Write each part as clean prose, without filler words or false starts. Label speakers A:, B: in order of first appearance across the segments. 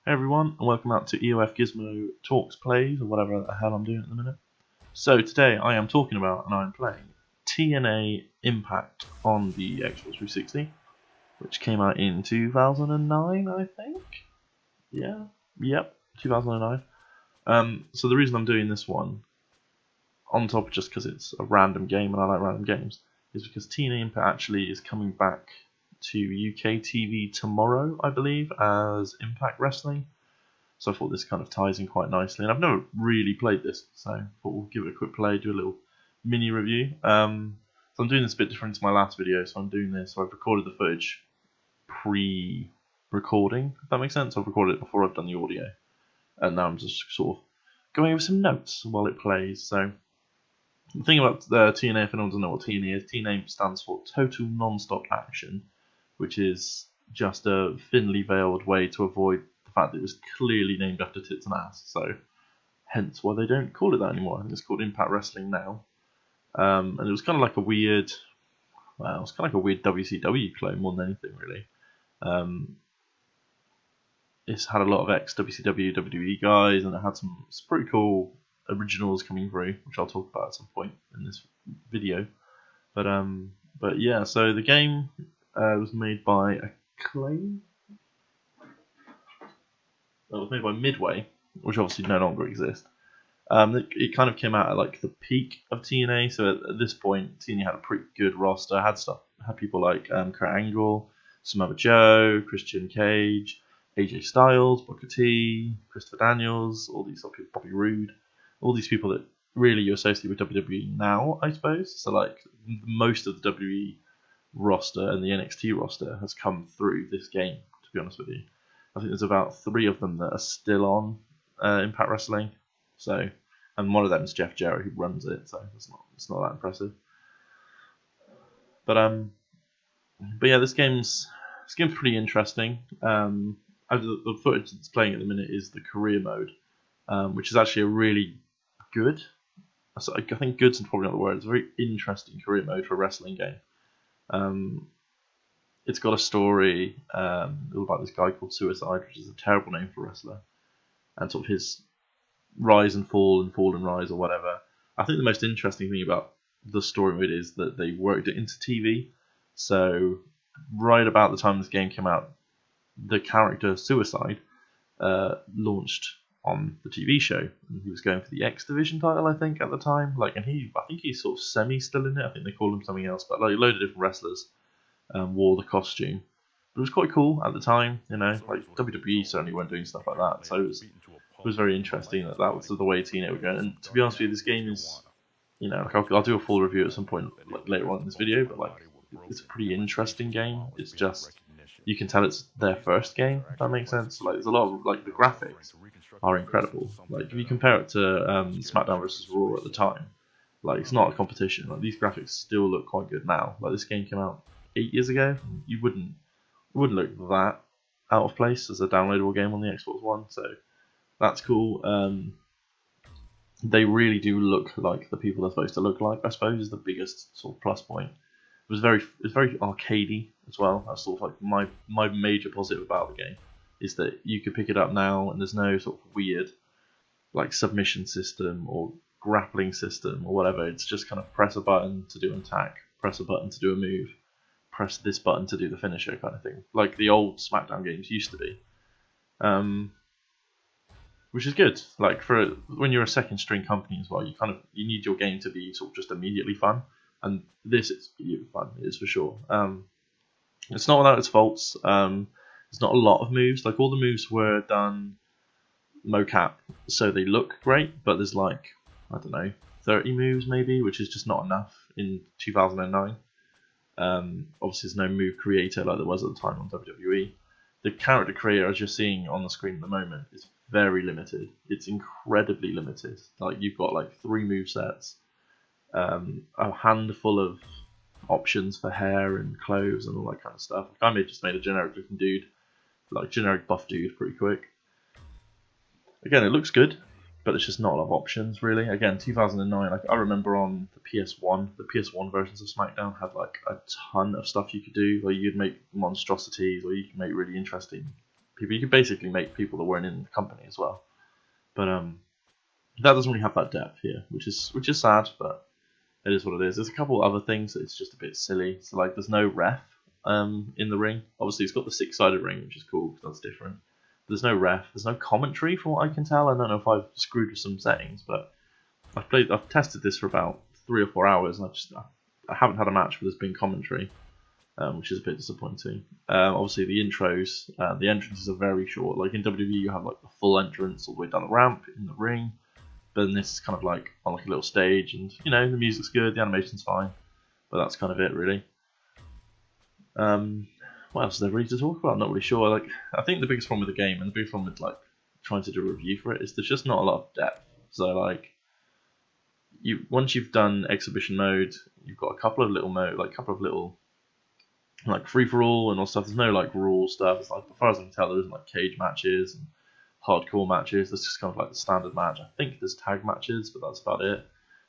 A: Hey everyone, and welcome out to EOFGizmo Talks Plays, or whatever the hell I'm doing at the minute. So today I am talking about, and I'm playing, TNA iMPACT on the Xbox 360, which came out in 2009, I think? Yep, 2009. So the reason I'm doing this one, on top of just because it's a random game and I like random games, is because TNA iMPACT actually is coming back to UK TV tomorrow, I believe, as Impact Wrestling. So I thought this kind of ties in quite nicely, and I've never really played this, so I thought we'll give it a quick play, do a little mini review. So I'm doing this a bit different to my last video, so I've recorded the footage pre-recording, if that makes sense. I've recorded it before I've done the audio, and now I'm just sort of going over some notes while it plays. So the thing about TNA, if anyone doesn't know what TNA is, TNA stands for Total Non-Stop Action, which is just a thinly veiled way to avoid the fact that it was clearly named after tits and ass, so hence why they don't call it that anymore. I think it's called Impact Wrestling now. And it was kind of like a weird, WCW clone more than anything, really. It's had a lot of ex-WCW, WWE guys, and it had some pretty cool originals coming through, which I'll talk about at some point in this video. But yeah, so the game was made by Acclaim. It was made by Midway, which obviously no longer exists. It kind of came out at like the peak of TNA, so at this point TNA had a pretty good roster. Had people like Kurt Angle, Samoa Joe, Christian Cage, AJ Styles, Booker T, Christopher Daniels, all these sort of people, Bobby Roode, all these people that really you associate with WWE now, I suppose. So like most of the WWE roster and the NXT roster has come through this game, to be honest with you. I think there's about 3 of them that are still on Impact Wrestling. So, and one of them is Jeff Jarrett, who runs it. So it's not that impressive. But yeah, this game's pretty interesting. The footage that's playing at the minute is the career mode, which is actually a really good. I think good's probably not the word. It's a very interesting career mode for a wrestling game. It's got a story about this guy called Suicide, which is a terrible name for a wrestler, and sort of his rise and fall and rise or whatever. I think the most interesting thing about the story of it is that they worked it into TV. So right about the time this game came out, the character Suicide launched on the TV show, and he was going for the X Division title, I think, at the time. I think he's sort of semi still in it. I think they call him something else, but like a load of different wrestlers wore the costume. But it was quite cool at the time, like WWE certainly weren't doing stuff like that, so it was very interesting that was the way TNA were going. And to be honest with you, this game is, I'll do a full review at some point later on in this video, but it's a pretty interesting game. It's just, you can tell it's their first game, if that makes sense. There's a lot of, the graphics are incredible. If you compare it to SmackDown vs. Raw at the time, it's not a competition. These graphics still look quite good now. This game came out 8 years ago. You wouldn't look that out of place as a downloadable game on the Xbox One, so that's cool. They really do look like the people they're supposed to look like, I suppose, is the biggest sort of plus point. It's very arcadey as well. That's sort of my major positive about the game, is that you could pick it up now and there's no sort of weird submission system or grappling system or whatever. It's just kind of press a button to do an attack, press a button to do a move, press this button to do the finisher kind of thing, like the old SmackDown games used to be. Which is good. For when you're a second string company as well, you need your game to be sort of just immediately fun, and this is immediately fun. It is for sure. It's not without its faults. There's not a lot of moves. All the moves were done mocap, so they look great, but there's 30 moves maybe, which is just not enough in 2009. Obviously, there's no move creator like there was at the time on WWE. The character creator, as you're seeing on the screen at the moment, is very limited. It's incredibly limited. You've got 3 move sets, a handful of options for hair and clothes and all that kind of stuff. I just made a generic looking dude, generic buff dude, pretty quick. Again, it looks good, but it's just not a lot of options, really. Again, 2009, I remember on the PS1 versions of SmackDown had a ton of stuff you could do. You could make monstrosities, or you could make really interesting people. You could basically make people that weren't in the company as well. But that doesn't really have that depth here, which is sad, but it is what it is. There's a couple other things that it's just a bit silly. So like, there's no ref in the ring. Obviously, it's got the 6-sided ring, which is cool because that's different. There's no ref. There's no commentary, from what I can tell. I don't know if I've screwed with some settings, but I've tested this for about 3 or 4 hours, and I haven't had a match where there's been commentary, which is a bit disappointing. Obviously, the intros, the entrances are very short. Like in WWE, you have like the full entrance all the way down the ramp in the ring. But then this is kind of like on like a little stage, and you know, the music's good, the animation's fine, but that's kind of it really. What else is there really to talk about? I'm not really sure. Like, I think the biggest problem with the game, and the biggest problem with like trying to do a review for it, is there's just not a lot of depth. So like, once you've done exhibition mode, you've got a couple of little like free for all and all stuff. There's no like rule stuff. It's like, as far as I can tell, there isn't like cage matches and hardcore matches. That's just kind of like the standard match. I think there's tag matches, but that's about it.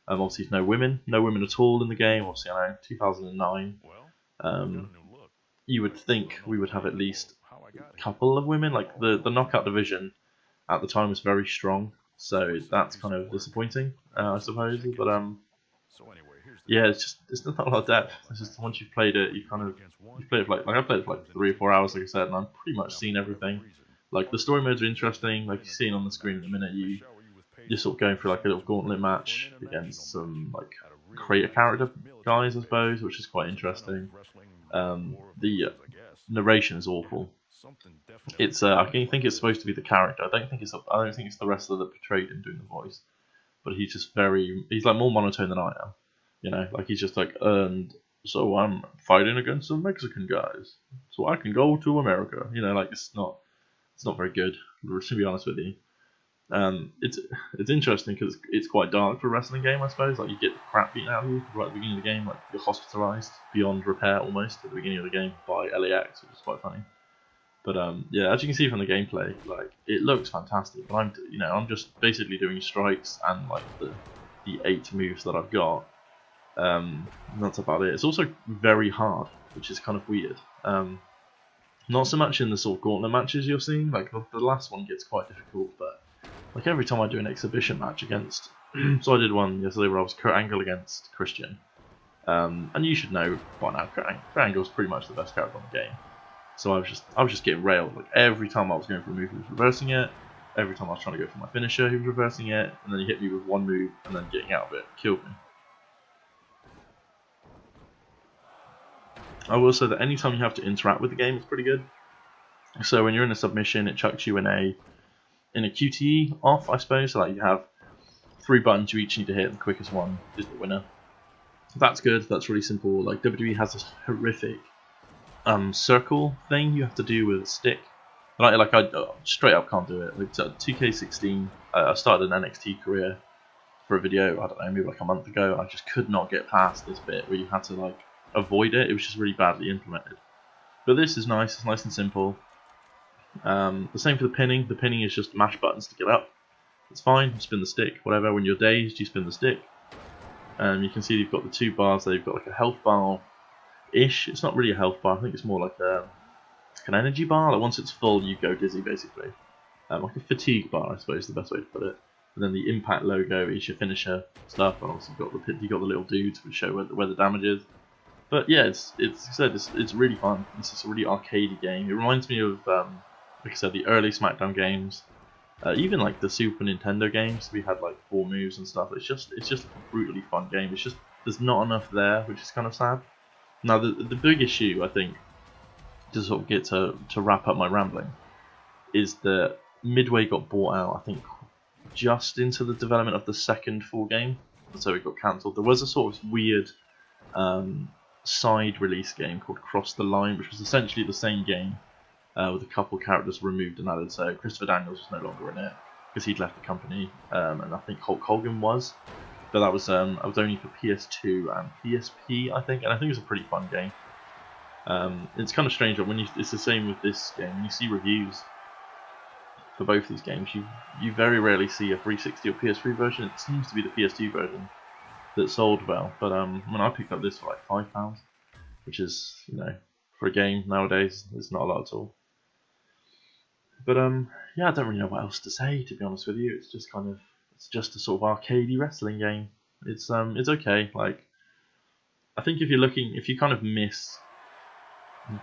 A: Obviously, no women at all in the game. Obviously, I know 2009. You would think we would have at least a couple of women. Like the knockout division at the time was very strong, so that's kind of disappointing, I suppose. But yeah, it's not a lot of depth. It's just once you've played it, you play it for like I played it for like 3 or 4 hours, like I said, and I've pretty much seen everything. Like the story modes are interesting. Like you're seeing on the screen in a minute, you're sort of going through like a little gauntlet match against some like creator character guys, I suppose, which is quite interesting. The narration is awful. It's I think it's supposed to be the character. I don't think it's the wrestler that portrayed him doing the voice, but he's like more monotone than I am. You know, like he's just like, and so I'm fighting against some Mexican guys, so I can go to America. You know, like it's not very good, to be honest with you. It's interesting because it's quite dark for a wrestling game, I suppose. Like you get the crap beaten out of you right at the beginning of the game, like you're hospitalized beyond repair almost at the beginning of the game by LAX, which is quite funny. But yeah, as you can see from the gameplay, like it looks fantastic. But I'm just basically doing strikes and like the 8 moves that I've got. That's about it. It's also very hard, which is kind of weird. Not so much in the sort of gauntlet matches you're seeing. Like the last one gets quite difficult, but like every time I do an exhibition match against, so I did one yesterday where I was Kurt Angle against Christian, and you should know by now Kurt Angle is pretty much the best character on the game. So I was just getting railed. Like every time I was going for a move, he was reversing it. Every time I was trying to go for my finisher, he was reversing it, and then he hit me with one move, and then getting out of it killed me. I will say that anytime you have to interact with the game, it's pretty good. So when you're in a submission, it chucks you in a QTE off, I suppose. So like you have 3 buttons you each need to hit, and the quickest one is the winner. That's good. That's really simple. Like WWE has this horrific circle thing you have to do with a stick. I straight up can't do it. Like 2K16, I started an NXT career for a video, I don't know, maybe like a month ago, and I just could not get past this bit where you had to like avoid it. It was just really badly implemented. But this is nice. It's nice and simple. The same for the pinning. The pinning is just mash buttons to get up. It's fine. Spin the stick, whatever. When you're dazed, you spin the stick. You can see you've got the 2 bars there. You've got like a health bar-ish. It's not really a health bar. I think it's more like an energy bar. Like once it's full, you go dizzy, basically. Like a fatigue bar, I suppose is the best way to put it. And then the impact logo is your finisher stuff. And also you've got the little dudes which show where the damage is. But yeah, it's really fun. It's just a really arcadey game. It reminds me of like I said, the early SmackDown games. Even like the Super Nintendo games, we had like 4 moves and stuff. It's just a brutally fun game. It's just there's not enough there, which is kind of sad. Now the big issue, I think, to sort of get to wrap up my rambling, is that Midway got bought out, I think, just into the development of the second full game, so it got cancelled. There was a sort of weird side release game called Cross the Line, which was essentially the same game with a couple characters removed and added. So Christopher Daniels was no longer in it because he'd left the company, and I think Hulk Hogan was. But that was only for PS2 and PSP, I think, and I think it was a pretty fun game. It's kind of strange, but it's the same with this game. When you see reviews for both these games, you very rarely see a 360 or PS3 version. It seems to be the PS2 version that sold well. But when I picked up this for like £5, which is, you know, for a game nowadays, it's not a lot at all. But yeah, I don't really know what else to say, to be honest with you. It's just it's just a sort of arcadey wrestling game. It's okay. Like, I think if you kind of miss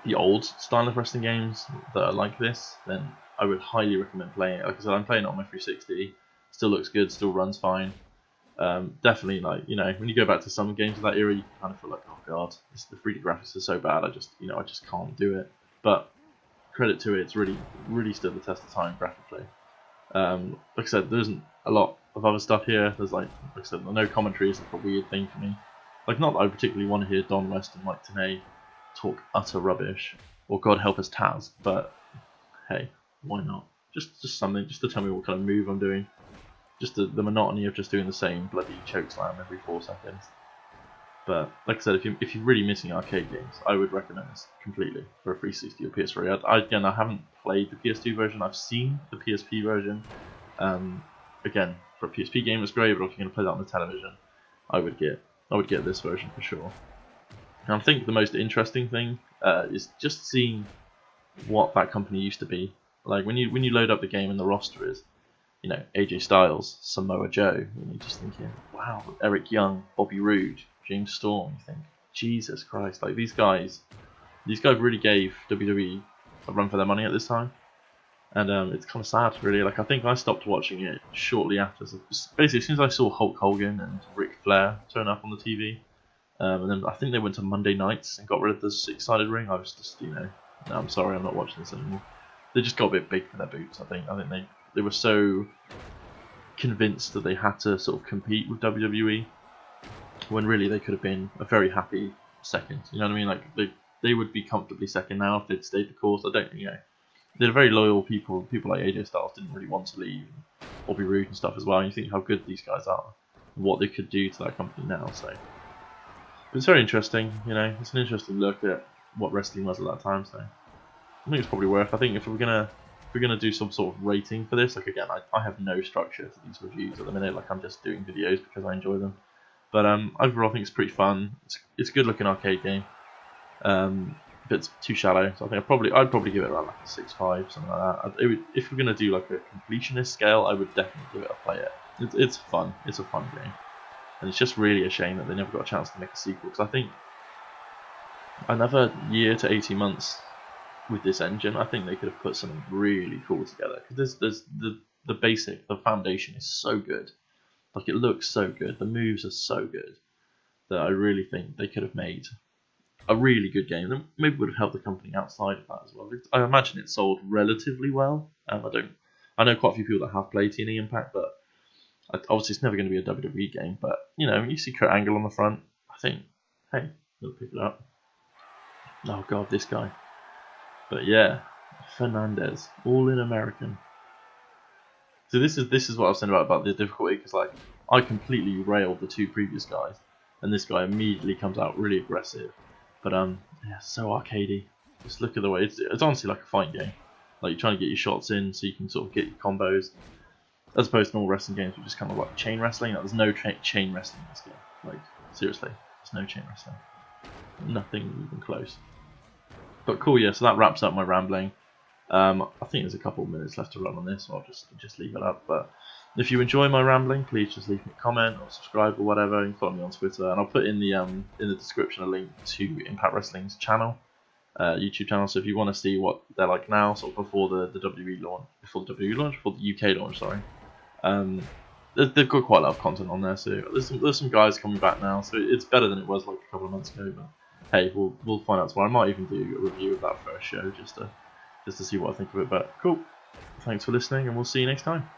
A: the old style of wrestling games that are like this, then I would highly recommend playing it. Like I said, I'm playing it on my 360. Still looks good, still runs fine. Definitely, like, you know, when you go back to some games of that era, you kind of feel like, oh god, the 3D graphics are so bad. I just can't do it. But credit to it, it's really stood the test of time graphically. Like I said, there isn't a lot of other stuff here. There's like I said, no commentary is like a weird thing for me. Like, not that I particularly want to hear Don West and Mike Tenay talk utter rubbish, or God help us Taz, but hey, why not? Just something, just to tell me what kind of move I'm doing. Just the monotony of just doing the same bloody choke slam every 4 seconds. But like I said, if you're really missing arcade games, I would recommend this completely for a 360 or PS3. I haven't played the PS2 version. I've seen the PSP version. Again, for a PSP game, it's great, but if you're going to play that on the television, I would get this version for sure. And I think the most interesting thing is just seeing what that company used to be. Like, when you load up the game and the roster is, you know, AJ Styles, Samoa Joe, and you're just thinking, wow, Eric Young, Bobby Roode, James Storm. You think, Jesus Christ, like these guys really gave WWE a run for their money at this time, and it's kind of sad, really. Like, I think I stopped watching it shortly after. So basically, as soon as I saw Hulk Hogan and Ric Flair turn up on the TV, and then I think they went to Monday nights and got rid of the 6-sided ring. I was just, no, I'm sorry, I'm not watching this anymore. They just got a bit big for their boots. I think they were so convinced that they had to sort of compete with WWE, when really they could have been a very happy second. You know what I mean? Like, they would be comfortably second now if they'd stayed the course. I don't, they're very loyal people. People like AJ Styles didn't really want to leave. Bobby Roode and stuff as well. And you think how good these guys are, and what they could do to that company now. So, but it's very interesting. It's an interesting look at what wrestling was at that time. So, I think it's probably worth. I think if we're gonna do some sort of rating for this, like, again, I have no structure to these reviews at the minute. Like, I'm just doing videos because I enjoy them. But overall, I think it's pretty fun. It's a good looking arcade game. But it's too shallow, so I think I'd probably give it around like a 6.5, something like that. If we're gonna do like a completionist scale, I would definitely give it a play. It's fun. It's a fun game, and it's just really a shame that they never got a chance to make a sequel. Because I think another year to 18 months with this engine, I think they could have put something really cool together. Because there's the foundation is so good. Like, it looks so good, the moves are so good, that I really think they could have made a really good game. That maybe would have helped the company outside of that as well. I imagine it sold relatively well. I know quite a few people that have played TNA Impact, but obviously it's never going to be a WWE game. But you see Kurt Angle on the front, I think, hey, they'll pick it up. Oh god, this guy. But yeah, Fernandez, all in American. So this is what I was saying about the difficulty, because like, I completely railed the 2 previous guys, and this guy immediately comes out really aggressive. But yeah, so arcadey. Just look at the way it's honestly like a fight game. Like, you're trying to get your shots in so you can sort of get your combos, as opposed to normal wrestling games, which is kind of like chain wrestling. Like, there's no chain wrestling in this game. Like, seriously, there's no chain wrestling. Nothing even close. But cool, yeah. So that wraps up my rambling. I think there's a couple of minutes left to run on this, so I'll just leave it up. But if you enjoy my rambling, please just leave me a comment or subscribe or whatever. You can follow me on Twitter, and I'll put in the description a link to Impact Wrestling's channel, YouTube channel. So if you want to see what they're like now, sort of before the WWE launch, before the UK launch, sorry. They've got quite a lot of content on there. So there's some guys coming back now, so it's better than it was like a couple of months ago. But hey, we'll find out tomorrow. I might even do a review of that first show just to see what I think of it. But cool, thanks for listening, and we'll see you next time.